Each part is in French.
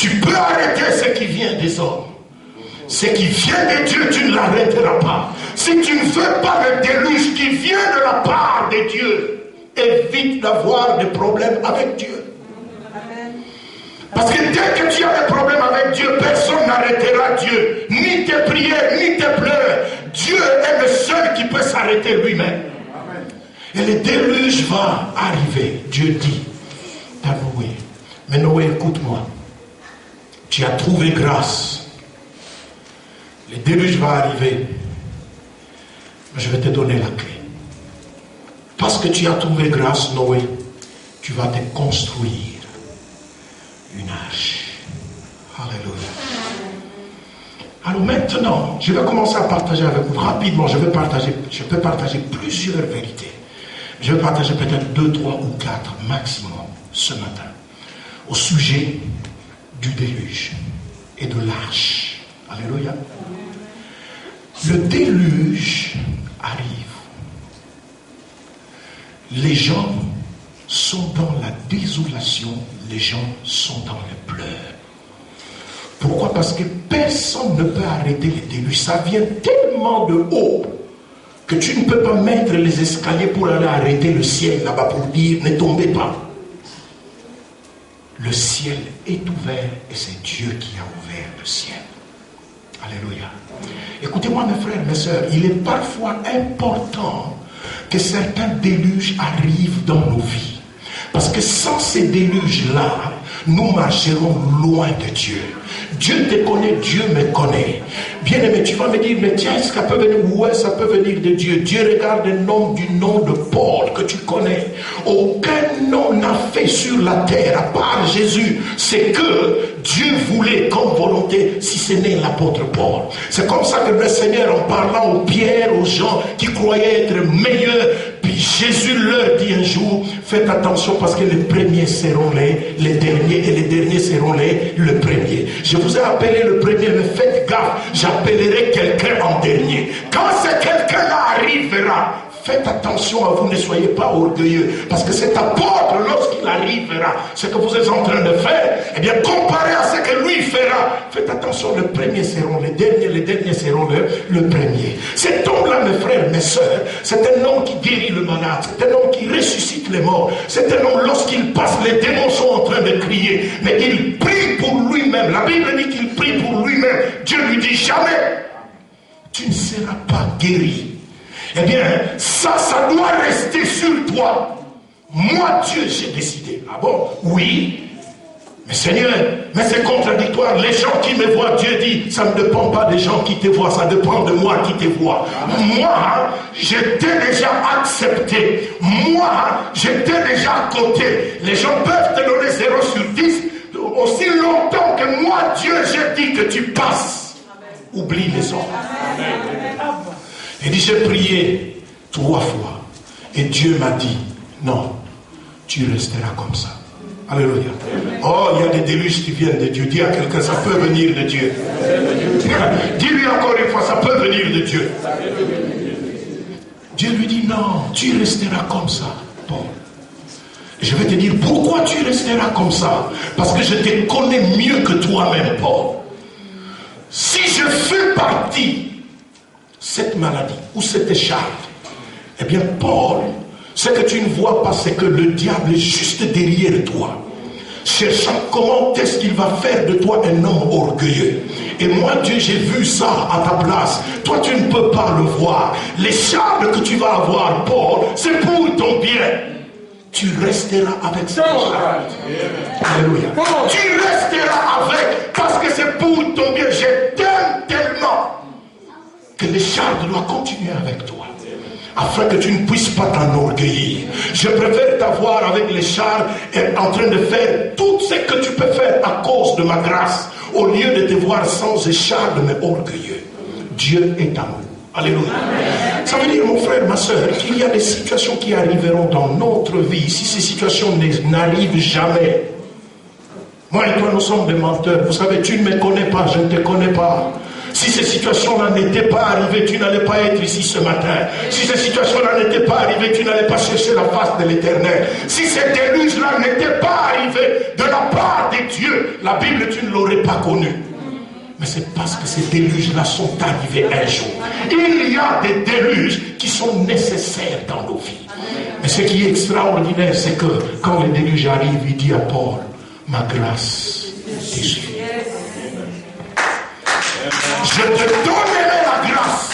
Tu peux arrêter ce qui vient des hommes. Ce qui vient de Dieu, tu ne l'arrêteras pas. Si tu ne veux pas le déluge qui vient de la part de Dieu, évite d'avoir des problèmes avec Dieu. Parce que dès que tu as des problèmes avec Dieu, personne n'arrêtera Dieu. Ni tes prières, ni tes pleurs. Dieu est le seul qui peut s'arrêter lui-même. Et le déluge va arriver. Dieu dit à Noé. Mais Noé, écoute-moi. Tu as trouvé grâce. Le déluge va arriver. Mais je vais te donner la clé. Parce que tu as trouvé grâce, Noé, tu vas te construire une arche. Alléluia. Alors maintenant, je vais commencer à partager avec vous rapidement. Je peux partager plusieurs vérités. Je vais partager peut-être 2, 3 ou 4 maximum ce matin au sujet du déluge et de l'arche. Alléluia. Le déluge arrive. Les gens sont dans la désolation, les gens sont dans les pleurs. Pourquoi? Parce que personne ne peut arrêter le déluge. Ça vient tellement de haut que tu ne peux pas mettre les escaliers pour aller arrêter le ciel là-bas pour dire ne tombez pas. Le ciel est ouvert et c'est Dieu qui a ouvert le ciel. Alléluia. Écoutez-moi mes frères, mes sœurs, il est parfois important que certains déluges arrivent dans nos vies. Parce que sans ces déluges-là, nous marcherons loin de Dieu. Dieu te connaît, Dieu me connaît. Bien aimé, tu vas me dire, mais tiens, est-ce que ça peut venir? Ouais, ça peut venir de Dieu. Dieu regarde un homme du nom de Paul que tu connais. Aucun homme n'a fait sur la terre, à part Jésus, c'est que Dieu voulait comme volonté, si ce n'est l'apôtre Paul. C'est comme ça que le Seigneur, en parlant aux pierres, aux gens qui croyaient être meilleurs, puis Jésus leur dit un jour, faites attention parce que les premiers seront les derniers et les derniers seront le premier. Je vous ai appelé le premier, mais faites gaffe, j'appellerai quelqu'un en dernier. Quand ce quelqu'un-là arrivera, faites attention à vous, ne soyez pas orgueilleux. Parce que cet apôtre, lorsqu'il arrivera, ce que vous êtes en train de faire, eh bien, comparé à ce que lui fera, faites attention, les premiers seront les derniers seront le premier. Cet homme-là, mes frères, mes sœurs, c'est un homme qui guérit le malade, c'est un homme qui ressuscite les morts, c'est un homme, lorsqu'il passe, les démons sont en train de crier, mais il prie pour lui-même. La Bible dit qu'il prie pour lui-même. Dieu lui dit jamais, tu ne seras pas guéri. Eh bien, ça doit rester sur toi. Moi, Dieu, j'ai décidé. Ah bon? Oui. Mais Seigneur, mais c'est contradictoire. Les gens qui me voient, Dieu dit, ça ne dépend pas des gens qui te voient, ça dépend de moi qui te vois. Moi, j'étais déjà accepté. Moi, j'étais déjà à côté. Les gens peuvent te donner 0 sur 10 aussi longtemps que moi, Dieu, j'ai dit que tu passes. Amen. Oublie les autres. Il dit, j'ai prié 3 fois. Et Dieu m'a dit, non, tu resteras comme ça. Alléluia. Oh, il y a des déluges qui viennent de Dieu. Dis à quelqu'un, ça peut venir de Dieu. Dis-lui encore une fois, ça peut venir de Dieu. Dieu lui dit, non, tu resteras comme ça, Paul. Et je vais te dire, pourquoi tu resteras comme ça? Parce que je te connais mieux que toi-même, Paul. Si je fais partie cette maladie ou cette écharpe, eh bien Paul, ce que tu ne vois pas, c'est que le diable est juste derrière toi, cherchant comment est-ce qu'il va faire de toi un homme orgueilleux. Et moi, Dieu, j'ai vu ça à ta place. Toi, tu ne peux pas le voir. L'écharpe que tu vas avoir, Paul, c'est pour ton bien. Tu resteras avec cette écharpe. Alléluia. Tu resteras avec, parce que c'est pour ton bien. Je t'aime tellement que l'écharpe doit continuer avec toi, afin que tu ne puisses pas t'enorgueillir. Je préfère t'avoir avec l'écharpe et en train de faire tout ce que tu peux faire à cause de ma grâce, au lieu de te voir sans écharpe mais orgueilleux. Dieu est amour. Alléluia. Ça veut dire, mon frère, ma soeur, qu'il y a des situations qui arriveront dans notre vie. Si ces situations n'arrivent jamais, moi et toi, nous sommes des menteurs. Vous savez, tu ne me connais pas, je ne te connais pas. Si ces situations-là n'étaient pas arrivées, tu n'allais pas être ici ce matin. Si ces situations-là n'étaient pas arrivées, tu n'allais pas chercher la face de l'Éternel. Si ces déluges-là n'étaient pas arrivés de la part de Dieu, la Bible, tu ne l'aurais pas connue. Mais c'est parce que ces déluges-là sont arrivés un jour. Il y a des déluges qui sont nécessaires dans nos vies. Mais ce qui est extraordinaire, c'est que quand le déluge arrive, il dit à Paul, ma grâce te suffit. Je te donnerai la grâce.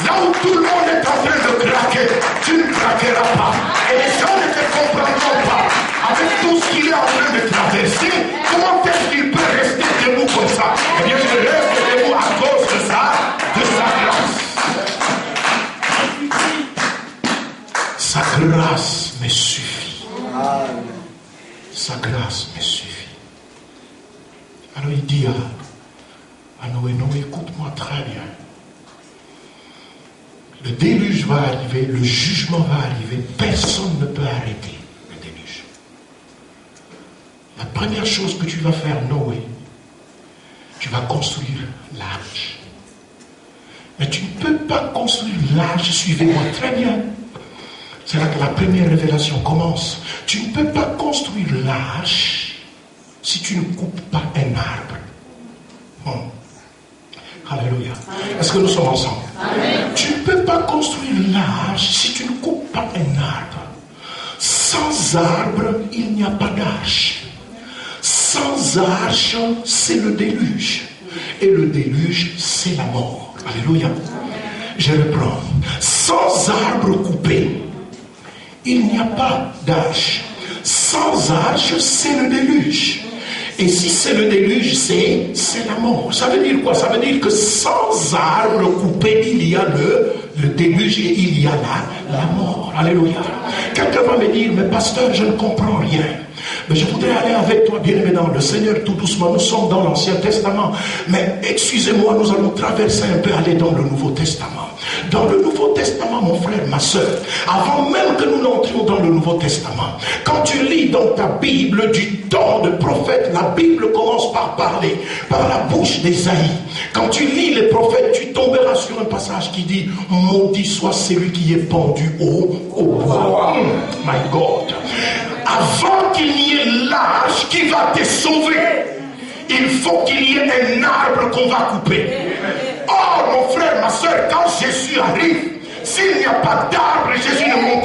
Là où tout le monde est en train de craquer, tu ne craqueras pas. Et les gens ne te comprendront pas. Avec tout ce qu'il est en train de traverser, comment est-ce qu'il peut rester debout comme ça? Eh bien, je reste debout à cause de ça, de sa grâce. Sa grâce me suffit. Sa grâce me suffit. Alors il dit à Noé, Noé, écoute-moi très bien. Le déluge va arriver, le jugement va arriver, personne ne peut arrêter le déluge. La première chose que tu vas faire, Noé, tu vas construire l'arche. Mais tu ne peux pas construire l'arche, suivez-moi très bien. C'est là que la première révélation commence. Tu ne peux pas construire l'arche si tu ne coupes pas un arbre. Alléluia. Est-ce que nous sommes ensemble? Amen. Tu ne peux pas construire l'arche si tu ne coupes pas un arbre. Sans arbre, il n'y a pas d'arche. Sans arche, c'est le déluge. Et le déluge, c'est la mort. Alléluia. Je reprends. Sans arbre coupé, il n'y a pas d'arche. Sans arche, c'est le déluge. Et si c'est le déluge, c'est la mort. Ça veut dire quoi? Ça veut dire que sans arbre coupé, il y a le déluge et il y a la mort. Alléluia. Quelqu'un va me dire, mais pasteur, je ne comprends rien. Mais je voudrais aller avec toi, bien-aimé, dans le Seigneur, tout doucement. Nous sommes dans l'Ancien Testament. Mais excusez-moi, nous allons traverser un peu, aller dans le Nouveau Testament. Dans le Nouveau Testament, mon frère, ma soeur, avant même que nous n'entrions dans le Nouveau Testament, quand tu lis dans ta Bible du temps de prophète, la Bible commence par parler, par la bouche d'Ésaïe. Quand tu lis les prophètes, tu tomberas sur un passage qui dit « Maudit soit celui qui est pendu au bois. » My God. Avant qu'il n'y ait l'arche qui va te sauver, il faut qu'il y ait un arbre qu'on va couper. Oh mon frère, ma soeur, quand Jésus arrive, s'il n'y a pas d'arbre, Jésus ne monte